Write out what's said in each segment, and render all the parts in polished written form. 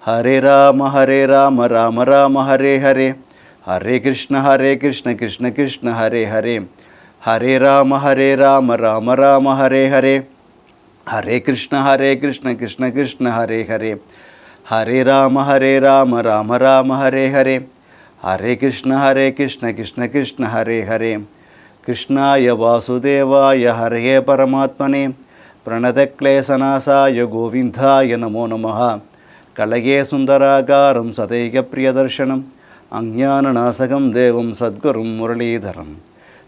Hare Rama Rama Rama Hare Hare Hare Krishna Krishna Krishna Hare Hare Hare Rama Rama Rama Hare Hare Hare Krishna Krishna Krishna Hare Hare Hare Rama Rama Rama Hare Hare Hare Krishna Krishna Krishna Hare Hare Krishnaya Vasudevaya Hare Paramatmane Pranadakleshanasaya Govindaya Namo Namaha Kalage Sundaragaram Sadaiga Priyadarshanam Ajnananasagam Devam Sadgurum Muralidharam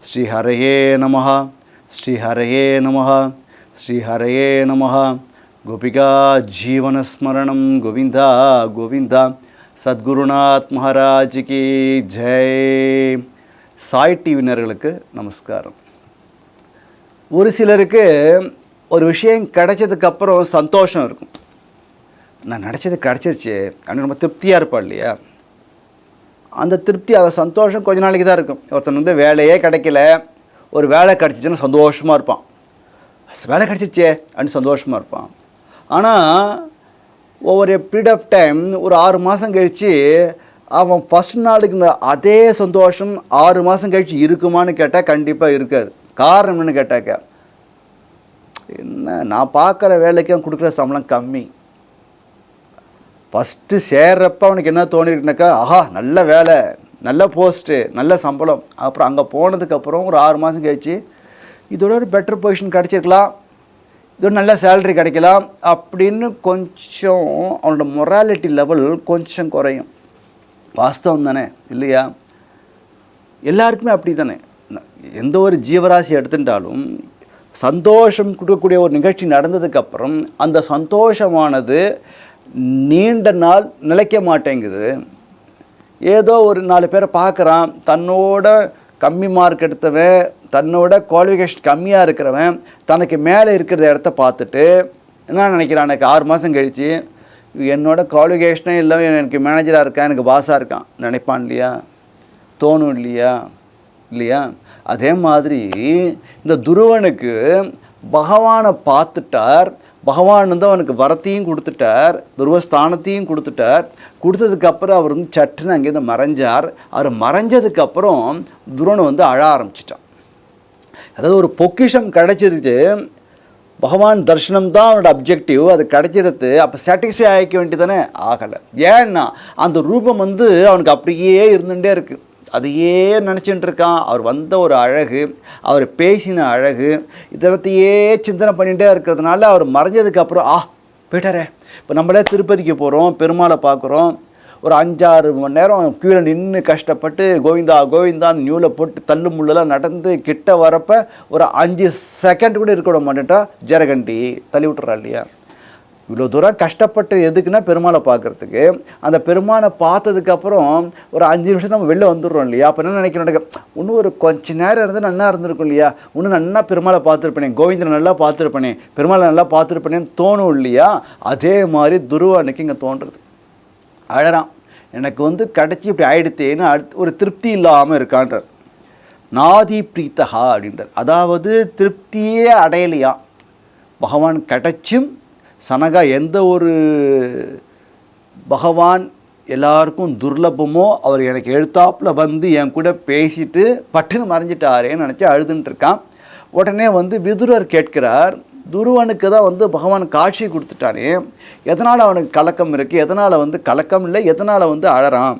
Sri Haraye Namaha Sri Haraye Namaha Sri Haraye Namaha Gopika Jeevana Smaranam Govinda Govinda Sadgurunath Maharaj Ki Jai. Sai டிவினர்களுக்கு நமஸ்காரம். ஒரு சிலருக்கு ஒரு விஷயம் கிடைச்சதுக்கப்புறம் சந்தோஷம் இருக்கும். நான் நினச்சது கிடச்சிருச்சு அப்படின்னு ரொம்ப திருப்தியாக இருப்பாள் இல்லையா? அந்த திருப்தி அதை சந்தோஷம் கொஞ்ச நாளைக்கு தான் இருக்கும். ஒருத்தன் வந்து வேலையே கிடைக்கல, ஒரு வேலை கிடச்சிச்சுன்னா சந்தோஷமாக இருப்பான். வேலை கிடச்சிருச்சே அப்படின்னு சந்தோஷமாக இருப்பான். ஆனால் ஒவ்வொரு பீரியட் ஆஃப் டைம் ஒரு 6 மாதம் கழித்து அவன் ஃபஸ்ட் நாளுக்கு இந்த அதே சந்தோஷம் 6 மாதம் கழிச்சு இருக்குமான்னு கேட்டால் கண்டிப்பாக இருக்காது. காரணம் என்னென்னு கேட்டாக்க, என்ன நான் பார்க்குற வேலைக்கு அவன் கொடுக்குற சம்பளம் கம்மி. ஃபஸ்ட்டு சேர்றப்ப அவனுக்கு என்ன தோணிருக்குனாக்கா, ஆஹா நல்ல வேலை, நல்ல போஸ்ட்டு, நல்ல சம்பளம். அப்புறம் அங்கே போனதுக்கப்புறம் ஒரு 6 மாதம் கழிச்சு இதோட ஒரு பெட்டர் பொசிஷன் கிடச்சிருக்கலாம், இதோட நல்ல சேலரி கிடைக்கலாம் அப்படின்னு கொஞ்சம் அவனோட மொராலிட்டி லெவல் கொஞ்சம் குறையும். வாஸ்தவம் தானே இல்லையா? எல்லாருக்குமே அப்படி தானே. எந்த ஒரு ஜீவராசி எடுத்துட்டாலும் சந்தோஷம் கொடுக்கக்கூடிய ஒரு நிகழ்ச்சி நடந்ததுக்கப்புறம் அந்த சந்தோஷமானது நீண்ட நாள் நிலைக்க மாட்டேங்குது. ஏதோ ஒரு 4 பேரை பார்க்குறான், தன்னோட கம்மி மார்க் எடுத்தவன், தன்னோட குவாலிஃபிகேஷன் கம்மியாக இருக்கிறவன் தனக்கு மேலே இருக்கிற இடத்த பார்த்துட்டு என்ன நினைக்கிறான், எனக்கு 6 மாதம் கழித்து என்னோட குவாலிஃபிகேஷனே இல்லை, எனக்கு மேனேஜராக இருக்கான், எனக்கு பாஸாக இருக்கான் நினைப்பான் இல்லையா? தோணும் இல்லையா? இல்லையா? அதே மாதிரி இந்த துருவனுக்கு பகவானை பார்த்துட்டார். பகவான் வந்து அவனுக்கு வரத்தையும் கொடுத்துட்டார், துருவஸ்தானத்தையும் கொடுத்துட்டார். கொடுத்ததுக்கப்புறம் அவர் வந்து சட்டுன்னு அங்கேருந்து மறைஞ்சார். அவர் மறைஞ்சதுக்கப்புறம் துருவனை வந்து அழ ஆரம்பிச்சிட்டான். அதாவது ஒரு பொக்கிஷம் கிடச்சிருச்சு, பகவான் தரிசனம் தான் அவனோட அப்ஜெக்டிவ், அது கிடச்சிடுத்து. அப்போ சாட்டிஸ்ஃபை ஆகிக்க வேண்டியதானே? ஆகலை. ஏன்னா அந்த ரூபம் வந்து அவனுக்கு அப்படியே இருந்துகிட்டே இருக்குது. அதையே நினச்சிட்டு இருக்கான். அவர் வந்த ஒரு அழகு, அவர் பேசின அழகு, இதை பற்றியே சிந்தனை பண்ணிகிட்டே இருக்கிறதுனால அவர் மறைஞ்சதுக்கப்புறம் போயிட்டாரே. இப்போ நம்மளே திருப்பதிக்கு போகிறோம், பெருமாளை பார்க்குறோம், ஒரு 5-6 மணி நேரம் கீழே நின்று கஷ்டப்பட்டு கோவிந்தா கோவிந்தான்னு நியூவில் போட்டு தள்ளு முள்ளெல்லாம் நடந்து கிட்ட வரப்போ ஒரு 5 செகண்ட் கூட இருக்க விட மாட்டேன்ட்டா ஜரகண்டி தள்ளி விட்டுறா இல்லையா? இவ்வளோ தூரம் கஷ்டப்பட்டு எதுக்குன்னா பெருமாளை பார்க்குறதுக்கு. அந்த பெருமாளை பார்த்ததுக்கப்புறம் ஒரு 5 நிமிஷம் நம்ம வெளில வந்துடுறோம் இல்லையா? அப்போ என்ன நினைக்கிறோம், இன்னும் ஒரு கொஞ்ச நேரம் இருந்து நல்லா இருந்திருக்கும் இல்லையா? இன்னும் நல்லா பெருமாளை பார்த்துருப்பேனே, கோவிந்தனை நல்லா பார்த்துருப்பேனே, பெருமாளை நல்லா பார்த்துருப்பேனேன்னு தோணும் இல்லையா? அதே மாதிரி துருவனுக்கு இங்கே தோன்றுறது. அழறான், எனக்கு வந்து கிடச்சி இப்படி ஆயிடுத்தேன்னு ஒரு திருப்தி இல்லாமல் இருக்கான்றார். நாதி பிரீத்தகா அப்படின்றார். அதாவது திருப்தியே அடையலையா. பகவான் கிடச்சும் சனகா எந்த ஒரு பகவான் எல்லாருக்கும் துர்லபமோ அவர் எனக்கு எழுத்தாப்பில் வந்து என் கூட பேசிட்டு பட்டுன்னு மறைஞ்சிட்டாரேன்னு நினச்சி அழுதுன்ட்டு இருக்கான். உடனே வந்து விதுரர் கேட்கிறார், துருவனுக்கு தான் வந்து பகவான் காட்சி கொடுத்துட்டானே, எதனால் அவனுக்கு கலக்கம் இருக்குது, எதனால் வந்து கலக்கம் இல்லை, எதனால் வந்து அழறான்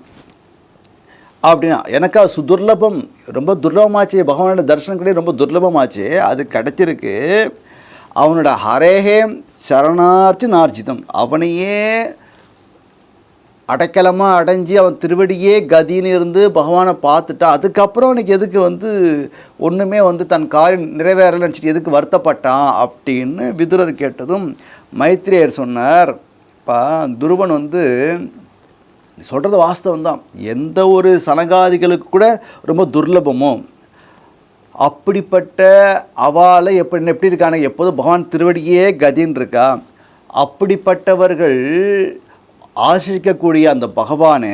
அப்படின்னா, எனக்கா துர்லபம், ரொம்ப துர்லபமாச்சு, பகவானோட தரிசனம் கூட ரொம்ப துர்லபமாச்சு, அது கிடச்சிருக்கு. அவனோட ஹரேஹே சரணார்த்தி நார்ஜிதம், அவனையே அடைக்கலமாக அடைஞ்சி அவன் திருவடியே கதின்னு இருந்து பகவானை பார்த்துட்டா, அதுக்கப்புறம் அவனுக்கு எதுக்கு வந்து ஒன்றுமே வந்து தன் காரியம் நிறைவேறலை நினச்சிட்டு எதுக்கு வருத்தப்பட்டான் அப்படின்னு விதுரர் கேட்டதும் மைத்ரேயர் சொன்னார், இப்போ துருவன் வந்து சொல்கிறது வாஸ்தவம் தான், எந்த ஒரு சனகாதிகளுக்கு கூட ரொம்ப துர்லபமோ அப்படிப்பட்ட அவளை எப்படி இருக்காங்க, எப்போதும் பகவான் திருவடியே கதின்னு இருக்கா, அப்படிப்பட்டவர்கள் ஆசிரிக்கக்கூடிய அந்த பகவானை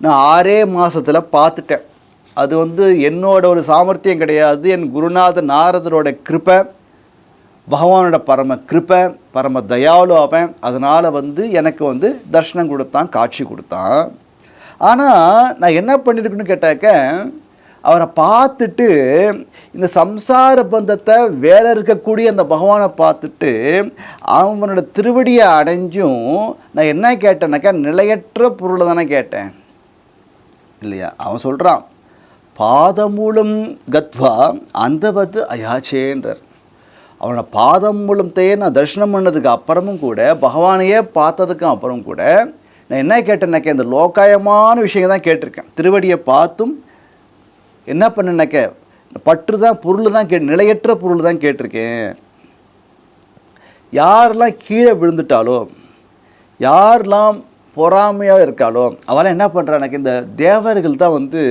நான் 6 மாதத்தில் பார்த்துட்டேன். அது வந்து என்னோட ஒரு சாமர்த்தியம் கிடையாது, என் குருநாத நாரதரோட கிருபை, பகவானோட பரம கிருபை, பரம தயாளு அவன். அதனால் வந்து எனக்கு வந்து தர்ஷனம் கொடுத்தான், காட்சி கொடுத்தான். ஆனால் நான் என்ன பண்ணியிருக்கேன்னு கேட்டாக்க, அவரை பார்த்துட்டு இந்த சம்சார பந்தத்தை வேற இருக்கக்கூடிய அந்த பகவானை பார்த்துட்டு அவனோட திருவடியை அடைஞ்சும் நான் என்ன கேட்டேன்னாக்கா, நிலையற்ற பொருளை தானே கேட்டேன் இல்லையா? அவன் சொல்கிறான், பாதமூலம் கத்வா அந்தவது அயாச்சேன்றார். அவனோட பாதம் மூலத்தையே நான் தரிசனம் பண்ணதுக்கு அப்புறமும் கூட, பகவானையே பார்த்ததுக்கும் அப்புறம் கூட நான் என்ன கேட்டேன்னாக்க, இந்த லோகாயமான விஷயங்கள் தான் கேட்டிருக்கேன். திருவடியை பார்த்தும் என்ன பண்ணேன்னாக்க, பற்று தான் பொருள் தான் நிலையற்ற பொருள் தான் கேட்டிருக்கேன். யாரெல்லாம் கீழே விழுந்துட்டாலோ, யாரெல்லாம் பொறாமையாக இருக்காளோ, அவெல்லாம் என்ன பண்ணுறானாக்க, இந்த தேவர்கள் தான் வந்து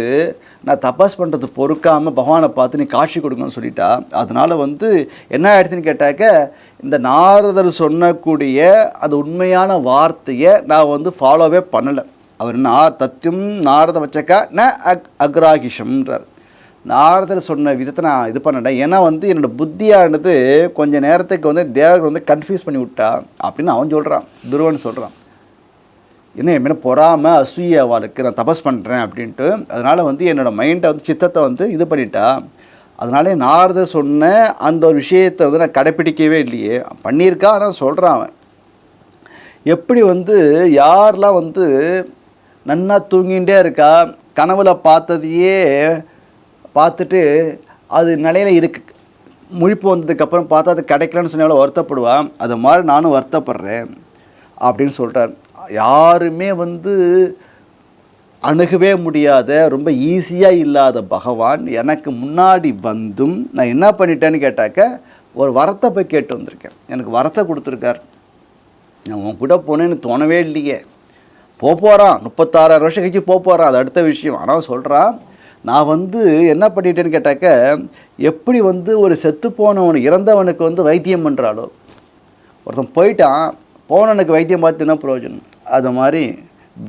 நான் தபஸ் பண்ணுறது பொறுக்காமல் பகவானை பார்த்து நீ காட்சி கொடுக்கணும்னு சொல்லிட்டா. அதனால் வந்து என்ன ஆயிடுச்சுன்னு கேட்டாக்க, இந்த நாரதர் சொன்னக்கூடிய அது உண்மையான வார்த்தையை நான் வந்து ஃபாலோவே பண்ணலை. அவர் தத்தியம் நாரத வச்சக்கா ந அக்ராகிஷம்ன்றார். நாரதர் சொன்ன விதத்தை நான் இது பண்ணேன். ஏன்னா வந்து என்னோடய புத்தியானது கொஞ்சம் நேரத்துக்கு வந்து தேவர்கள் வந்து கன்ஃபியூஸ் பண்ணி விட்டா அப்படின்னு அவன் சொல்கிறான், துருவன் சொல்கிறான். என்ன என்ன பொறாமல் அசூய அவளுக்கு நான் தபஸ் பண்ணுறேன் அப்படின்ட்டு. அதனால் வந்து என்னோடய மைண்டை வந்து சித்தத்தை வந்து இது பண்ணிட்டா. அதனாலே நாரதர் சொன்ன அந்த ஒரு விஷயத்தை வந்து நான் கடைப்பிடிக்கவே இல்லையே. பண்ணியிருக்கா, ஆனால் சொல்கிறான் அவன். எப்படி வந்து யாரெல்லாம் வந்து நன்னா தூங்கிகிட்டே இருக்கா, கனவுல பார்த்ததையே பார்த்துட்டு அது நிலையில் இருக்கு, முழிப்பு வந்ததுக்கப்புறம் பார்த்தா அது கிடைக்கலன்னு சொன்னாலும் வருத்தப்படுவான். அது மாதிரி நானும் வருத்தப்படுறேன் அப்படின்னு சொல்லிட்டார். யாருமே வந்து அணுகவே முடியாத, ரொம்ப ஈஸியாக இல்லாத பகவான் எனக்கு முன்னாடி வந்தும் நான் என்ன பண்ணிட்டேன்னு கேட்டாக்க, ஒரு வரத்தை போய் கேட்டு வந்திருக்கேன். எனக்கு வரத்தை கொடுத்துருக்கார். நான் உன் கூட போனேன்னு தோணவே இல்லையே. போகிறான், 36 வருஷம் கழிச்சு போகிறான், அது அடுத்த விஷயம். ஆனால் சொல்கிறான், நான் வந்து என்ன பண்ணிட்டேன்னு கேட்டாக்க, எப்படி வந்து ஒரு செத்து போனவனு இறந்தவனுக்கு வந்து வைத்தியம் பண்ணுறாளோ, ஒருத்தன் போயிட்டான், போனவனுக்கு வைத்தியம் பார்த்து என்ன பிரயோஜனம், அது மாதிரி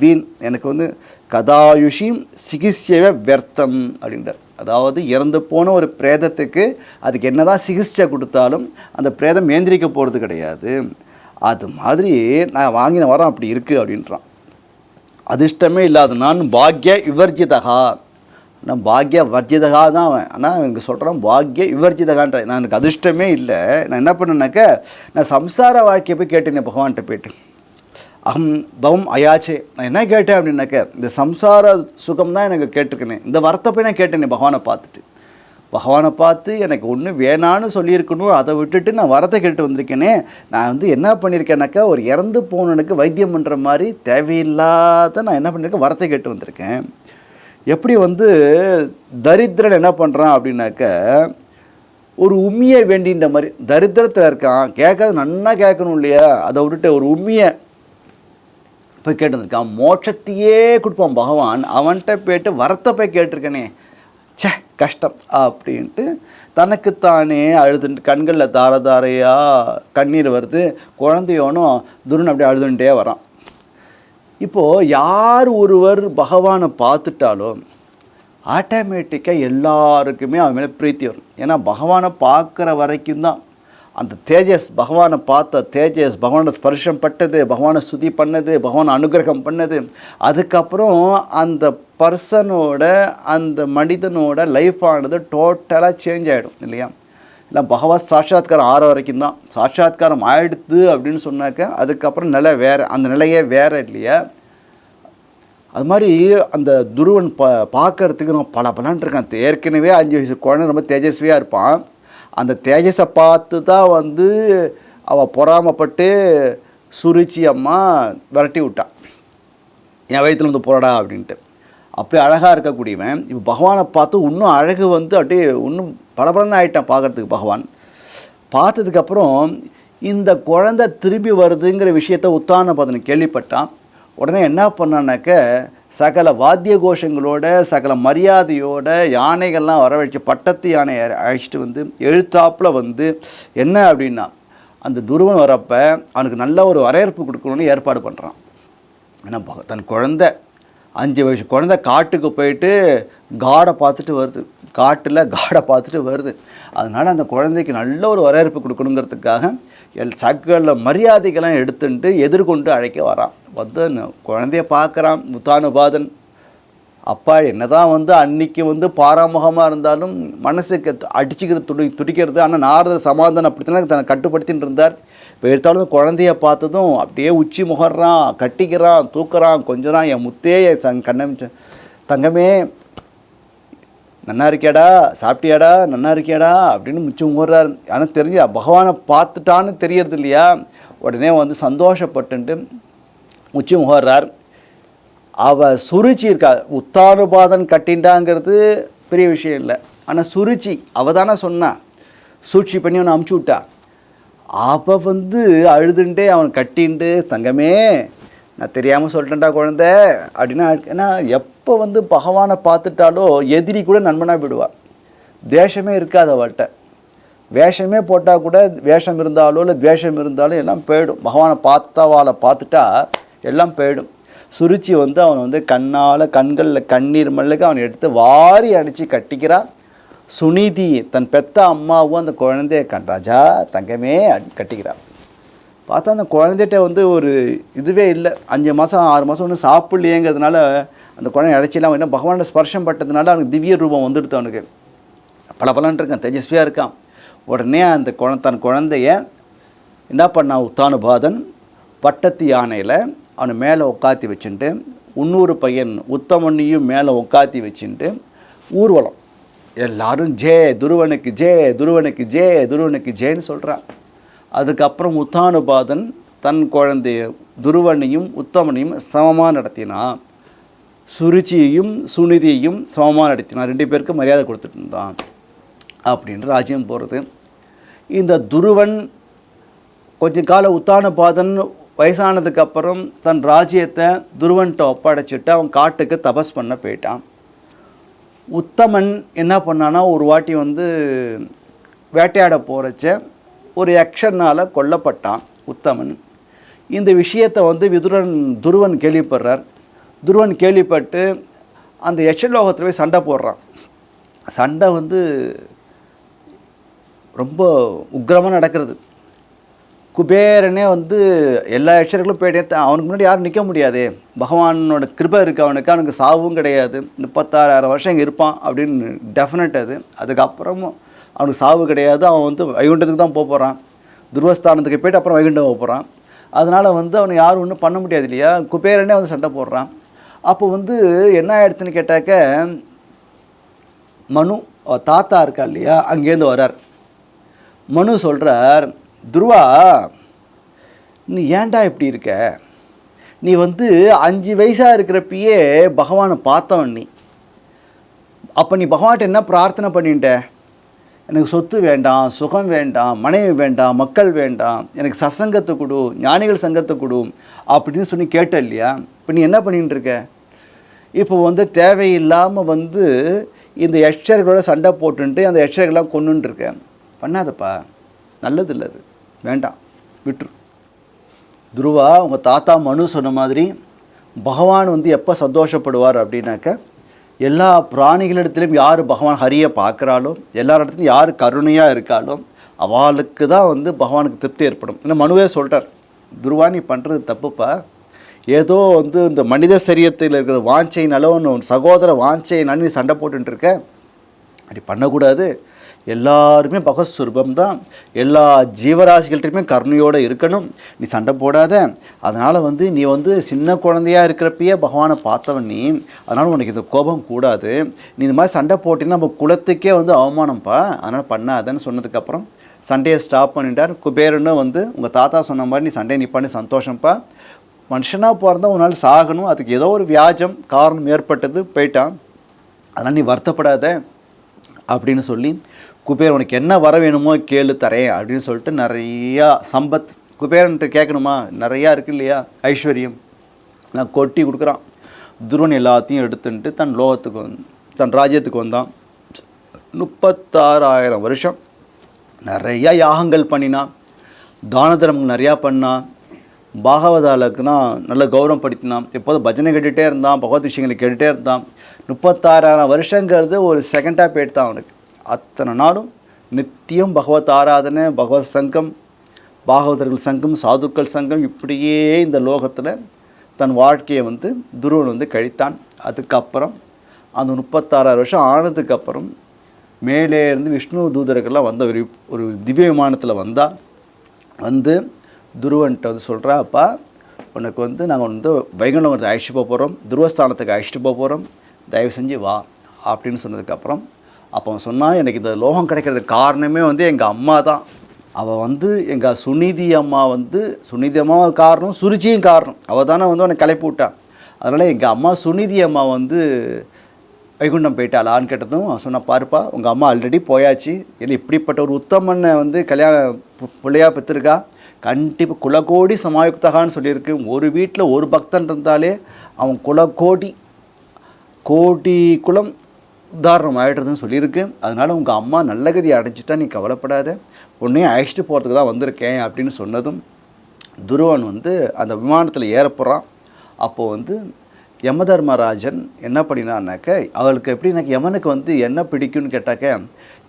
வீண் எனக்கு வந்து கதாயுஷிம் சிகிச்சையை வியர்த்தம் அப்படின்றார். அதாவது இறந்து போன ஒரு பிரேதத்துக்கு அதுக்கு என்ன தான் சிகிச்சை கொடுத்தாலும் அந்த பிரேதம் ஏந்திரிக்க போகிறது கிடையாது. அது மாதிரி நான் வாங்கின வரம் அப்படி இருக்குது அப்படின்றான். அதிர்ஷ்டமே இல்லாத நான் பாக்ய விவர்ஜிதகா, நான் பாக்ய வர்ஜிதகா தான் அவன். ஆனால் எனக்கு சொல்கிறான் பாக்ய விவர்ஜிதகான்ற. நான் எனக்கு அதிர்ஷ்டமே இல்லை. நான் என்ன பண்ணேன்னாக்க, நான் சம்சார வாழ்க்கையை போய் கேட்டேன் பகவான்கிட்ட போய்ட்டு. அகம் பவம் அயாச்சே. நான் என்ன கேட்டேன் அப்படின்னாக்க, இந்த சம்சார சுகம் தான் எனக்கு கேட்டிருக்கேன். இந்த வரத்தை போய் நான் கேட்டேனே பகவானை பார்த்துட்டு. பகவானை பார்த்து எனக்கு ஒன்று வேணான்னு சொல்லியிருக்கணும், அதை விட்டுட்டு நான் வரத்தை கேட்டு வந்திருக்கேனே. நான் வந்து என்ன பண்ணியிருக்கேன்னாக்கா, ஒரு இறந்து போனவனுக்கு வைத்தியம் பண்ணுற மாதிரி தேவையில்லாத நான் என்ன பண்ணியிருக்கேன், வரத்தை கேட்டு வந்திருக்கேன். எப்படி வந்து தரித்திரன் என்ன பண்ணுறான் அப்படின்னாக்க, ஒரு உண்மையை வேண்டின்ற மாதிரி தரித்திரத்தில் இருக்கான், கேட்காது நன்னா கேட்கணும் இல்லையா, அதை விட்டுட்டு ஒரு உண்மையை போய் கேட்டுருக்கான். மோட்சத்தையே கொடுப்பான் பகவான், அவன்கிட்ட போய்ட்டு வரத்தை போய் கேட்டிருக்கேனே, சே கஷ்டம் அப்படின்ட்டு தனக்குத்தானே அழுதுட்டு கண்களில் தார தாரையாக கண்ணீர் வருது. குழந்தையோனும் துருன் அப்படியே அழுதுன்ட்டே வரான். இப்போது யார் ஒருவர் பகவானை பார்த்துட்டாலோ ஆட்டோமேட்டிக்காக எல்லாருக்குமே அவன் மேலே பிரீத்தி வரும். ஏன்னா பகவானை பார்க்குற வரைக்கும் தான் அந்த தேஜஸ், பகவானை பார்த்த தேஜஸ், பகவானை ஸ்பர்ஷம் பட்டது, பகவானை ஸ்துதி பண்ணது, பகவானை அனுகிரகம் பண்ணது, அதுக்கப்புறம் அந்த பர்சனோட அந்த மனிதனோட லைஃப் ஆனது டோட்டலாக சேஞ்ச் ஆகிடும் இல்லையா. இல்லை பகவத் சாட்சாத்காரம் ஆற வரைக்கும் தான். சாட்சாத்காரம் ஆகிடுது அப்படின்னு சொன்னாக்க அதுக்கப்புறம் நிலை வேறு, அந்த நிலையே வேறு இல்லையா. அது மாதிரி அந்த துருவன் பார்க்கறதுக்கு நம்ம பலன்னு இருக்கான். ஏற்கனவே 5 வயசு குழந்தை ரொம்ப தேஜஸ்வியாக இருப்பான். அந்த தேஜஸை பார்த்து தான் வந்து அவள் பொறாமப்பட்டு சுருச்சி அம்மா விரட்டி விட்டான், என் வயிற்றுல வந்து போடா அப்படின்ட்டு. அப்படி அழகாக இருக்கக்கூடியவன் இப்போ பகவானை பார்த்து இன்னும் அழகு வந்து அப்படியே இன்னும் பலபலன்னு ஆகிட்டான் பார்க்குறதுக்கு. பகவான் பார்த்ததுக்கப்புறம் இந்த குழந்தை திரும்பி வருதுங்கிற விஷயத்த உத்தான பதனை கேள்விப்பட்டான். உடனே என்ன பண்ணான்னாக்க, சகல வாத்திய கோஷங்களோட சகல மரியாதையோட யானைகள்லாம் வரவழைச்சி பட்டத்து யானை அழைச்சிட்டு வந்து எழுத்தாப்பில் வந்து என்ன அப்படின்னா, அந்த துருவன் வரப்போ அவனுக்கு நல்ல ஒரு வரவேற்பு கொடுக்கணும்னு ஏற்பாடு பண்ணுறான். ஏன்னா தன் குழந்தை 5 வயசு குழந்தை காட்டுக்கு போயிட்டு காடை பார்த்துட்டு வருது. காட்டில் காடை பார்த்துட்டு வருது. அதனால் அந்த குழந்தைக்கு நல்ல ஒரு வரவேற்பு கொடுக்கணுங்கிறதுக்காக சகல மரியாதைகள்லாம் எடுத்துட்டு எதிர்கொண்டு அழைக்க வரான். வந்து குழந்தைய பார்க்குறான் உத்தானபாதன். அப்பா என்னதான் வந்து அன்னைக்கு வந்து பாராமுகமாக இருந்தாலும் மனசுக்கு அடிச்சுக்கிறது துடிக்கிறது. ஆனால் நாரதர் சமாதானம் அப்படித்தான் தன்னை கட்டுப்படுத்தின்னு இருந்தார். இப்போ எடுத்தாலும் குழந்தைய பார்த்ததும் அப்படியே உச்சி முகர்றான், கட்டிக்கிறான், தூக்குறான், கொஞ்சறான். என் முத்தே என் தங்கமே நன்னா இருக்கியாடா, சாப்பிட்டியாடா, நன்னா இருக்கியாடா அப்படின்னு முச்சு முகர்றாரு. ஆனால் தெரிஞ்சு பகவானை பார்த்துட்டான்னு தெரியறது இல்லையா. உடனே வந்து சந்தோஷப்பட்டு முச்சு முகர்றார். அவள் சுருச்சி இருக்கா. உத்தானுபாதன் கட்டின்டாங்கிறது பெரிய விஷயம் இல்லை. ஆனால் சுருச்சி அவள் தானே சொன்னா, சூழ்ச்சி பண்ணி அவனை அமுச்சு விட்டா. அவள் வந்து அழுதுண்டே அவன் கட்டின்ட்டு தங்கமே நான் தெரியாமல் சொல்லிட்டேன்டா குழந்தை அப்படின்னா. ஏன்னா எப்போ வந்து பகவானை பார்த்துட்டாலோ எதிரி கூட நண்பனாக விடுவாள். தேஷமே இருக்காது அவள்கிட்ட. வேஷமே போட்டால் கூட வேஷம் இருந்தாலோ இல்லை துவேஷம் இருந்தாலும் எல்லாம் போயிடும். பகவானை பார்த்தவாளை பார்த்துட்டா எல்லாம் போயிடும். சுருச்சி வந்து அவனை வந்து கண்களில் கண்ணீர் மல்லுக்கு அவனை எடுத்து வாரி அடித்து கட்டிக்கிறான். சுனிதி தன் பெத்த அம்மாவும் அந்த குழந்தைய ராஜா தங்கமே கட்டிக்கிறான். பார்த்தா அந்த குழந்தைகிட்ட வந்து ஒரு இதுவே இல்லை. 5 மாதம் 6 மாதம் ஒன்றும் சாப்பிட்லையேங்கிறதுனால அந்த குழந்தை அடைச்சிலாம் என்ன பகவானோட ஸ்பர்ஷம் பட்டதுனால அவனுக்கு திவ்ய ரூபம் வந்துடுது. அவனுக்கு பலபலன் இருக்கான், தேஜஸ்வியாக இருக்கான். உடனே அந்த தன் குழந்தைய என்ன பண்ணான் உத்தானுபாதன், பட்டத்து யானையில் அவனை மேலே உட்காத்தி வச்சுட்டு இன்னொரு பையன் உத்தமனையும் மேலே உட்காத்தி வச்சுட்டு ஊர்வலம் எல்லாரும் ஜே துருவனுக்கு ஜே துருவனுக்கு ஜே துருவனுக்கு ஜேன்னு சொல்கிறான். அதுக்கப்புறம் உத்தானுபாதன் தன் குழந்தைய துருவனையும் உத்தமனையும் சமமாக நடத்தினான். சுருச்சியையும் சுனிதியையும் சமமாக நடத்தினான். 2 பேருக்கு மரியாதை கொடுத்துட்டு இருந்தான் அப்படின்ற ராஜ்யம் போகிறது. இந்த துருவன் கொஞ்ச காலம் உத்தானுபாதன் வயசானதுக்கப்புறம் தன் ராஜ்யத்தை துருவன்கிட்ட ஒப்படைச்சிட்டு அவன் காட்டுக்கு தபஸ் பண்ண போயிட்டான். உத்தமன் என்ன பண்ணான்னா ஒரு வாட்டி வந்து வேட்டையாட போகிறச்ச ஒரு யக்ஷனால் கொல்லப்பட்டான் உத்தமன். இந்த விஷயத்தை வந்து துருவன் கேள்விப்படுறார். துருவன் கேள்விப்பட்டு அந்த யக்ஷலோகத்தில் போய் சண்டை போடுறான். சண்டை வந்து ரொம்ப உக்கிரமாக நடக்கிறது. குபேரனே வந்து எல்லா யக்ஷர்களும் போயிட்டே அவனுக்கு முன்னாடி யாரும் நிற்க முடியாது. பகவானோட கிருபை இருக்குது அவனுக்கு சாவும் கிடையாது. 36,000 வருஷம் இங்கே இருப்பான் அப்படின்னு டெஃபினட் அது. அதுக்கப்புறமும் அவனுக்கு சாவு கிடையாது. அவன் வந்து வைகுண்டத்துக்கு தான் போகிறான். துருவஸ்தானத்துக்கு போய்ட்டு அப்புறம் வைகுண்டம் போகிறான். அதனால் வந்து அவனை யாரும் ஒன்றும் பண்ண முடியாது இல்லையா. குபேரனே வந்து சண்டை போடுறான். அப்போ வந்து என்ன ஆயிடுச்சுன்னு கேட்டாக்க மனு தாத்தா இருக்கா இல்லையா, அங்கேருந்து வரார். மனு சொல்கிறார், துருவா நீ ஏன்டா இப்படி இருக்க? நீ வந்து 5 வயசாக இருக்கிறப்பயே பகவானை பார்த்தவன் நீ. அப்போ நீ பகவான்கிட்ட என்ன பிரார்த்தனை பண்ணிட்ட? எனக்கு சொத்து வேண்டாம், சுகம் வேண்டாம், மனைவி வேண்டாம், மக்கள் வேண்டாம், எனக்கு சத்சங்கத்தை கொடு, ஞானிகள் சங்கத்தை கொடு அப்படின்னு சொல்லி கேட்ட இல்லையா. இப்போ நீ என்ன பண்ணிட்டு இருக்க? இப்போ வந்து தேவையில்லாமல் வந்து இந்த யக்ஷர்களோட சண்டை போட்டுன்ட்டு அந்த யக்ஷர்கள்லாம் கொண்டுன்னு இருக்க. பண்ணாதப்பா, நல்லது இல்லை, அது வேண்டாம், விட்டுரு. துருவா உங்கள் தாத்தா மனு சொன்ன மாதிரி பகவான் வந்து எப்போ சந்தோஷப்படுவார் அப்படின்னாக்க எல்லா பிராணிகளிடத்துலையும் யார் பகவான் ஹரியை பார்க்குறாலோ, எல்லா இடத்துலையும் யார் கருணையாக இருக்காலோ அவளுக்கு தான் வந்து பகவானுக்கு திருப்தி ஏற்படும். இன்னும் மனுவே சொல்கிறார், துருவா நீ பண்ணுறது தப்புப்பா. ஏதோ வந்து இந்த மனித சரீரத்தில் இருக்கிற வாஞ்சைனால ஒன்று சகோதர வாஞ்சைனால நீ சண்டை போட்டுருக்க. அப்படி பண்ணக்கூடாது. எல்லாருமே பகஸ்வரூபம் தான். எல்லா ஜீவராசிகள்கிட்டையுமே கருணையோடு இருக்கணும். நீ சண்டை போடாத. அதனால் வந்து நீ வந்து சின்ன குழந்தையாக இருக்கிறப்பயே பகவானை பார்த்தவன் நீ. அதனால் உனக்கு இந்த கோபம் கூடாது. நீ இந்த மாதிரி சண்டை போட்டின்னா நம்ம குலத்துக்கே வந்து அவமானம்ப்பா, அதனால் பண்ணாதன்னு சொன்னதுக்கப்புறம் சண்டையை ஸ்டாப் பண்ணிட்டார். குபேரன்னு வந்து உங்கள் தாத்தா சொன்ன மாதிரி நீ சண்டையை நிப்பானி சந்தோஷம்ப்பா. மனுஷனாக பிறந்தா உன்னால் சாகணும், அதுக்கு ஏதோ ஒரு வியாஜம் காரணம் ஏற்பட்டது, போயிட்டான். அதனால் நீ வருத்தப்படாத அப்படின்னு சொல்லி குபேரன் உனக்கு என்ன வர வேணுமோ கேளு தரேன் அப்படின்னு சொல்லிட்டு நிறையா சம்பத் குபேரன்ட்டு கேட்கணுமா, நிறையா இருக்குது இல்லையா ஐஸ்வர்யம், நான் கொட்டி கொடுக்குறான். துருவன் எல்லாத்தையும் எடுத்துட்டு தன் லோகத்துக்கு தன் ராஜ்யத்துக்கு வந்தான். 36,000 வருஷம் நிறையா யாகங்கள் பண்ணினான், தான தர்மங்கள் நிறையா பண்ணான், பாகவதாலுக்குனா நல்ல கௌரவம் படுத்தினான், எப்போதும் பஜனை கேட்டுகிட்டே இருந்தான், பகவத் விஷயங்களை கேட்டுகிட்டே இருந்தான், 36,000 வருஷங்கிறது ஒரு செகண்டாக போயிட்டு தான் அவனுக்கு. அத்தனை நாளும் நித்தியம் பகவத் ஆராதனை, பகவத் சங்கம், பாகவதர்கள் சங்கம், சாதுக்கள் சங்கம், இப்படியே இந்த லோகத்தில் தன் வாழ்க்கையை வந்து துருவன் வந்து கழித்தான். அதுக்கப்புறம் அந்த 36,000 வருஷம் ஆனதுக்கப்புறம் மேலே இருந்து விஷ்ணு தூதர்கள்லாம் வந்த ஒரு திவ்ய விமானத்தில் வந்து துருவன்கிட்ட வந்து சொல்கிறா, அப்பா உனக்கு வந்து நாங்கள் வந்து வைகுண்டத்தை அழைச்சிட்டு போக போகிறோம், துருவஸ்தானத்துக்கு அழைச்சிட்டு போக போகிறோம், தயவு செஞ்சு வா அப்படின்னு சொன்னதுக்கப்புறம் அப்போ அவன் சொன்னால், எனக்கு இந்த லோகம் கிடைக்கிறதுக்கு காரணமே வந்து எங்கள் அம்மா தான். அவள் வந்து எங்கள் சுனிதி அம்மா வந்து, சுனிதி அம்மாவும் காரணம், சுருச்சியும் காரணம். அவள் தானே வந்து அவனை கிளப்பி விட்டான். அதனால் எங்கள் அம்மா சுனிதி அம்மா வந்து வைகுண்டம் போயிட்டாளான்னு கேட்டதும் அவன் சொன்ன, பாருப்பா உங்கள் அம்மா ஆல்ரெடி போயாச்சு, இல்லை இப்படிப்பட்ட ஒரு உத்தமனை வந்து கல்யாணம் பிள்ளையாக பெற்றிருக்கா, கண்டிப்பாக குலகோடி சமாயுக்தகான்னு சொல்லியிருக்கு. ஒரு வீட்டில் ஒரு பக்தன் இருந்தாலே அவன் கோடி குலம் உதாரணம் ஆகிடுறதுன்னு சொல்லியிருக்கு. அதனால் உங்கள் அம்மா நல்ல கதி அடைஞ்சிட்டா, நீ கவலைப்படாத, உன்னையும் அழைச்சிட்டு போகிறதுக்கு தான் வந்திருக்கேன் அப்படின்னு சொன்னதும் துருவன் வந்து அந்த விமானத்தில் ஏறப்போகிறான். அப்போது வந்து யமதர்மராஜன் என்ன பண்ணினான்னாக்க, அவளுக்கு எப்படின்னாக்க யமனுக்கு வந்து என்ன பிடிக்கும்னு கேட்டாக்க,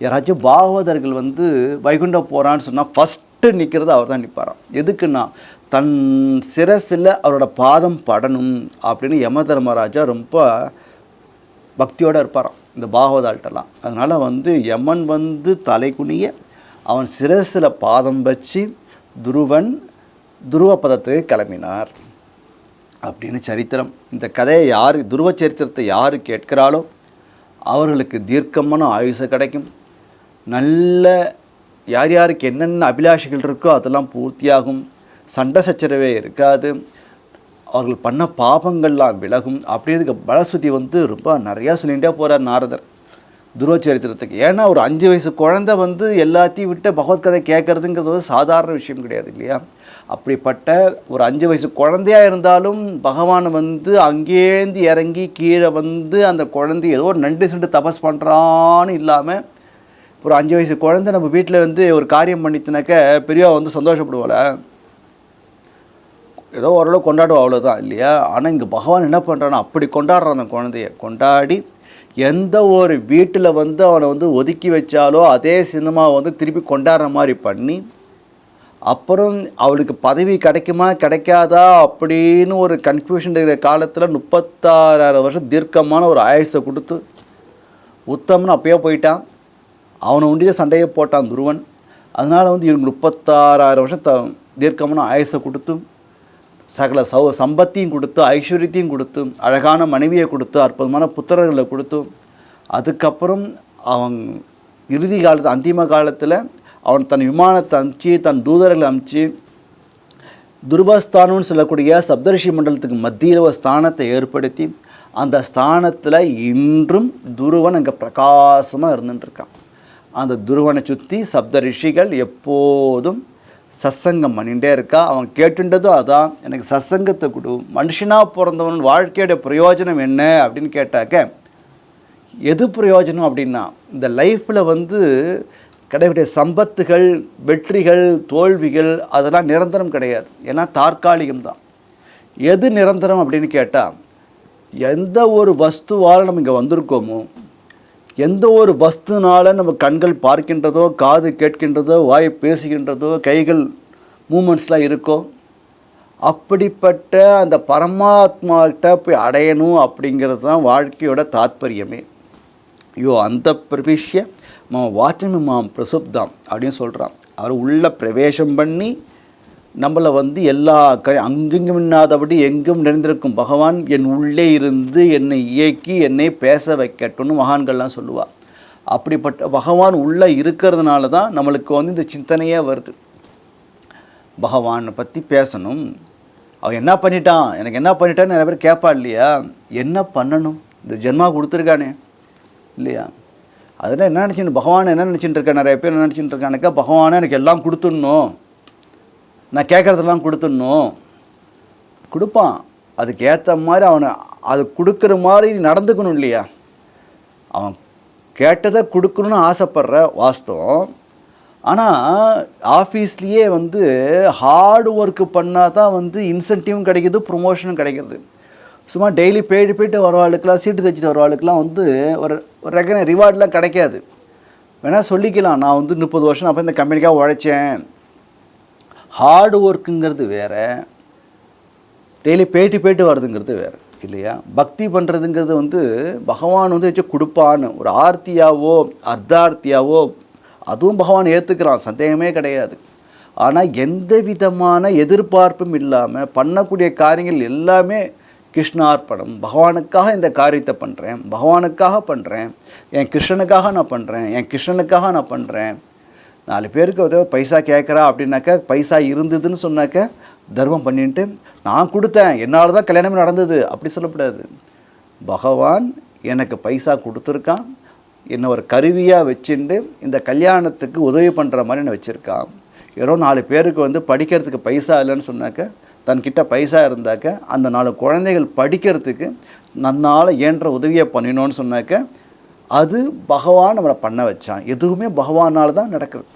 யாராச்சும் பாகவதர்கள் வந்து வைகுண்டம் போகிறான்னு சொன்னால் ஃபஸ்ட்டு நிற்கிறது அவர் தான் நிற்பாராம். எதுக்குன்னா தன் சிரசில் அவரோட பாதம் படணும் அப்படின்னு யமதர்மராஜா ரொம்ப பக்தியோடு இருப்பாராம் இந்த பாகவதால்ட்டெல்லாம். அதனால் வந்து யமன் வந்து தலைக்குனிய அவன் சிரசில் பாதம் வச்சு துருவன் துருவ பதத்துக்கு கிளம்பினார் அப்படின்னு சரித்திரம். இந்த கதையை யார், துருவ சரித்திரத்தை யார் கேட்கிறாளோ அவர்களுக்கு தீர்க்கமான ஆயுசு கிடைக்கும். நல்ல யாருக்கு என்னென்ன அபிலாஷைகள் இருக்கோ அதெல்லாம் பூர்த்தியாகும். சண்டை சச்சரவே இருக்காது. அவர்கள் பண்ண பாபங்கள்லாம் விலகும். அப்படின்றதுக்கு பலஸ்ருதி வந்து ரொம்ப நிறையா சொல்லிகிட்டே போகிறார் நாரதர் துருவ சரித்திரத்துக்கு. ஏன்னா ஒரு 5 வயசு குழந்தை வந்து எல்லாத்தையும் விட்டு பகவத்கதை கேட்குறதுங்கிறது சாதாரண விஷயம் கிடையாது இல்லையா. அப்படிப்பட்ட ஒரு 5 வயசு குழந்தையாக இருந்தாலும் பகவான் வந்து அங்கேருந்து இறங்கி கீழே வந்து அந்த குழந்தை ஏதோ ஒரு நன்றி சென்று தபஸ் பண்ணுறான்னு இல்லாமல், ஒரு 5 வயசு குழந்தை நம்ம வீட்டில் வந்து ஒரு காரியம் பண்ணித்தினாக்க பெரியவா வந்து சந்தோஷப்படுவாள், ஏதோ ஓரளவு கொண்டாடுவோம், அவ்வளோதான் இல்லையா. ஆனால் இங்கே பகவான் என்ன பண்ணுறான்னா அப்படி கொண்டாடுறான். அந்த குழந்தைய கொண்டாடி எந்த ஒரு வீட்டில் வந்து அவனை வந்து ஒதுக்கி வச்சாலோ அதே சினிமாவை வந்து திருப்பி கொண்டாடுற மாதிரி பண்ணி, அப்புறம் அவளுக்கு பதவி கிடைக்குமா கிடைக்காதா அப்படின்னு ஒரு கன்ஃபியூஷன் இருக்கிற காலத்தில் 36,000 வருஷம் தீர்க்கமான ஒரு ஆயுசை கொடுத்து உத்தமன் அப்பயே போயிட்டான். அவனை உண்டிய சண்டையை போட்டான் துருவன். அதனால் வந்து இவங்க 36,000 வருஷம் தீர்க்கமான ஆயுசை கொடுத்து, சகல சம்பத்தியும் கொடுத்து, ஐஸ்வர்யத்தையும் கொடுத்து, அழகான மனைவியை கொடுத்து, அற்புதமான புத்திரர்களை கொடுத்து, அதுக்கப்புறம் அவன் இறுதி காலத்தில் அந்திம காலத்தில் அவன் தன் விமானத்தை அனுப்பிச்சு, தன் தூதர்களை அனுப்பிச்சு, துருவஸ்தானம்னு சொல்லக்கூடிய சப்தரிஷி மண்டலத்துக்கு மத்தியில் ஒரு ஸ்தானத்தை ஏற்படுத்தி, அந்த ஸ்தானத்தில் இன்றும் துருவன் அங்கே பிரகாசமாக இருந்துட்டுருக்கான். அந்த துருவனை சுற்றி சப்த ரிஷிகள் எப்போதும் சத்சங்கம் பண்ணிகிட்டே இருக்கா. அவன் கேட்டுன்றதும் அதான், எனக்கு சத்சங்கத்தை கொடு, மனுஷனாக பிறந்தவன் வாழ்க்கையோட பிரயோஜனம் என்ன அப்படின்னு கேட்டாக்க, எது பிரயோஜனம் அப்படின்னா இந்த லைஃப்பில் வந்து கிடைக்கக்கூடிய சம்பத்துகள், வெற்றிகள், தோல்விகள் அதெல்லாம் நிரந்தரம் கிடையாது, ஏன்னா தற்காலிகம்தான். எது நிரந்தரம் அப்படின்னு கேட்டால், எந்த ஒரு வஸ்துவால் நம்ம இங்கே வந்திருக்கோமோ, எந்த ஒரு வஸ்துனால நம்ம கண்கள் பார்க்கின்றதோ, காது கேட்கின்றதோ, வாய் பேசுகின்றதோ, கைகள் மூமெண்ட்ஸ்லாம் இருக்கோ, அப்படிப்பட்ட அந்த பரமாத்மாக்கிட்ட போய் அடையணும் அப்படிங்கிறது தான் வாழ்க்கையோட தாத்பரியமே. அந்த பிரவிஷ்ய வாச்சமி மாம் பிரசுப்தாம் அப்படின்னு சொல்கிறான். அவர் உள்ள பிரவேசம் பண்ணி நம்மளை வந்து எல்லா அங்கெங்கும் இன்னாதபடி எங்கும் நிறைந்திருக்கும் பகவான் என் உள்ளே இருந்து என்னை இயக்கி என்னை பேச வைக்கட்டும்னு மகான்கள்லாம் சொல்லுவாள். அப்படிப்பட்ட பகவான் உள்ளே இருக்கிறதுனால தான் நம்மளுக்கு வந்து இந்த சிந்தனையே வருது. பகவானை பற்றி பேசணும், அவன் என்ன பண்ணிட்டான், எனக்கு என்ன பண்ணிட்டான்னு நிறைய பேர் கேட்பா இல்லையா. என்ன பண்ணணும், இந்த ஜென்மா கொடுத்துருக்கானே இல்லையா. அதனால் என்ன நினச்சின்னு பகவான் என்ன நினச்சிட்டு இருக்கேன், நிறைய பேர் என்ன நினச்சிட்டு இருக்கானுக்கா, பகவானை எனக்கு எல்லாம் கொடுத்துடணும், நான் கேட்குறதெல்லாம் கொடுத்துடணும். கொடுப்பான், அதுக்கு ஏற்ற மாதிரி அவனை அது கொடுக்குற மாதிரி நடந்துக்கணும் இல்லையா. அவன் கேட்டதை கொடுக்கணுன்னு ஆசைப்படுற வாஸ்தவம். ஆனால் ஆஃபீஸ்லேயே வந்து ஹார்டு ஒர்க்கு பண்ணால் தான் வந்து இன்சென்டிவும் கிடைக்கிது, ப்ரொமோஷனும் கிடைக்கிறது. சும்மா டெய்லி போயிட்டு வரவாளுக்கெலாம், சீட்டு தைச்சிட்டு வரவாளுக்கெலாம் வந்து ஒரு ஒரு ரிவார்ட்லாம் கிடைக்காது. வேணால் சொல்லிக்கலாம், நான் வந்து 30 வருஷம் அப்போ இந்த கம்பெனிக்காக உழைச்சேன். ஹார்டு ஒர்க்குங்கிறது வேறு, டெய்லி போயிட்டு வர்றதுங்கிறது வேறு இல்லையா? பக்தி பண்ணுறதுங்கிறது வந்து பகவான் வந்து வச்சு கொடுப்பான்னு ஒரு ஆர்த்தியாவோ அர்த்தார்த்தியாவோ அதுவும் பகவான் ஏற்றுக்கிறான், சந்தேகமே கிடையாது. ஆனால் எந்த விதமான எதிர்பார்ப்பும் இல்லாமல் பண்ணக்கூடிய காரியங்கள் எல்லாமே கிருஷ்ணார்ப்பணம். பகவானுக்காக இந்த காரியத்தை பண்ணுறேன், பகவானுக்காக பண்ணுறேன், என் கிருஷ்ணனுக்காக நான் பண்ணுறேன், என் கிருஷ்ணனுக்காக நான் பண்ணுறேன். 4 பேருக்கு உதவ பைசா கேட்குறா அப்படின்னாக்கா, பைசா இருந்ததுன்னு சொன்னாக்க தர்மம் பண்ணிட்டு நான் கொடுத்தேன், என்னால் தான் கல்யாணமே நடந்தது அப்படி சொல்லக்கூடாது. பகவான் எனக்கு பைசா கொடுத்துருக்கான், என்னை ஒரு கருவியாக வச்சுட்டு இந்த கல்யாணத்துக்கு உதவி பண்ணுற மாதிரி என்னை வச்சுருக்கான். ஏதோ 4 பேருக்கு வந்து படிக்கிறதுக்கு பைசா இல்லைன்னு சொன்னாக்க, தன்கிட்ட பைசா இருந்தாக்க அந்த 4 குழந்தைகள் படிக்கிறதுக்கு நன்னால் ஏன்ற உதவியை பண்ணினோன்னு சொன்னாக்க, அது பகவான் நம்மளை பண்ண வச்சான். எதுவுமே பகவானால் தான் நடக்குது.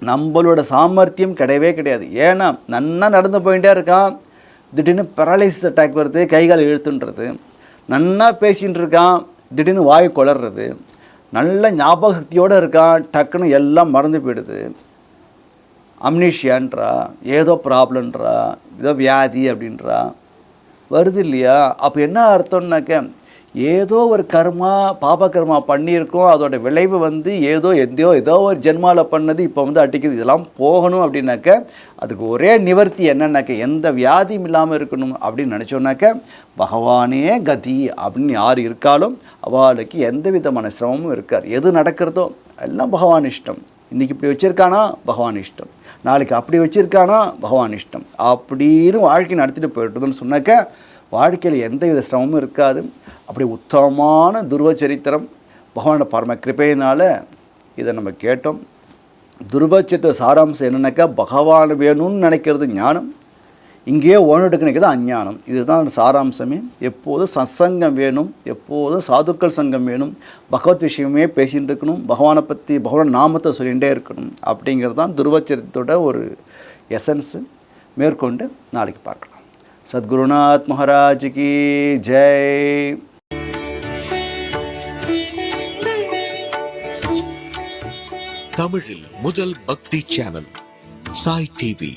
நம்மளோட சாமர்த்தியம் கிடையவே கிடையாது. ஏன்னா நன்னா நடந்து போயிட்டே இருக்கான், திடீர்னு பெராலிசிஸ் அட்டாக் வருது, கைகால் இழுத்துன்றது. நன்னா பேசிகிட்டு இருக்கான், திடீர்னு வாய் குளர்றது. நல்ல ஞாபக சக்தியோடு இருக்கான், டக்குன்னு எல்லாம் மறந்து போயிடுது. அம்னீஷியான்றா, ஏதோ ப்ராப்ளம்ன்றா, ஏதோ வியாதி அப்படின்றா வருது இல்லையா? அப்போ என்ன அர்த்தம்னாக்க, ஏதோ ஒரு கர்மா, பாப கர்மா பண்ணியிருக்கோம், அதோட விளைவு வந்து ஏதோ ஒரு ஜென்மாவில் பண்ணது இப்போ வந்து அடிக்குது. இதெல்லாம் போகணும் அப்படின்னாக்க அதுக்கு ஒரே நிவர்த்தி என்னன்னாக்க, எந்த வியாதியும் இல்லாமல் இருக்கணும் அப்படின்னு நினச்சோன்னாக்க, பகவானே கதி அப்படின்னு யார் இருக்காலும் அவளுக்கு எந்த விதமான சிரமமும் இருக்காது. எது நடக்கிறதோ எல்லாம் பகவான் இஷ்டம். இன்றைக்கி இப்படி வச்சுருக்கானா பகவான் இஷ்டம், நாளைக்கு அப்படி வச்சுருக்கானா பகவான் இஷ்டம் அப்படின்னு வாழ்க்கை நடத்திட்டு போயிட்டுதுன்னு சொன்னாக்க, வாழ்க்கையில் எந்த வித சிரமமும் இருக்காது. அப்படி உத்தமமான துருவ சரித்திரம் பகவானோட பரம கிருபையினால் இதை நம்ம கேட்டோம். துருவ சரித்திர சாராம்சம் என்னன்னாக்கா, பகவான் வேணும்னு நினைக்கிறது ஞானம், இங்கேயே ஓனடுக்கு நினைக்கிறது அஞ்ஞானம். இதுதான் சாராம்சமே. எப்போதும் சத்சங்கம் வேணும், எப்போதும் சாதுக்கள் சங்கம் வேணும், பகவத் விஷயமே பேசிகிட்டு இருக்கணும், பகவானை பற்றி பகவான் நாமத்தை சொல்லிகிட்டே இருக்கணும். அப்படிங்கிறது தான் துருவ சரித்திரத்தோட ஒரு எசன்ஸு. மேற்கொண்டு நாளைக்கு பார்க்கலாம். சத்குருநாத் மகாராஜ் கி ஜெய். தமிழில் முதல் பக்தி சேனல் சாய் டிவி.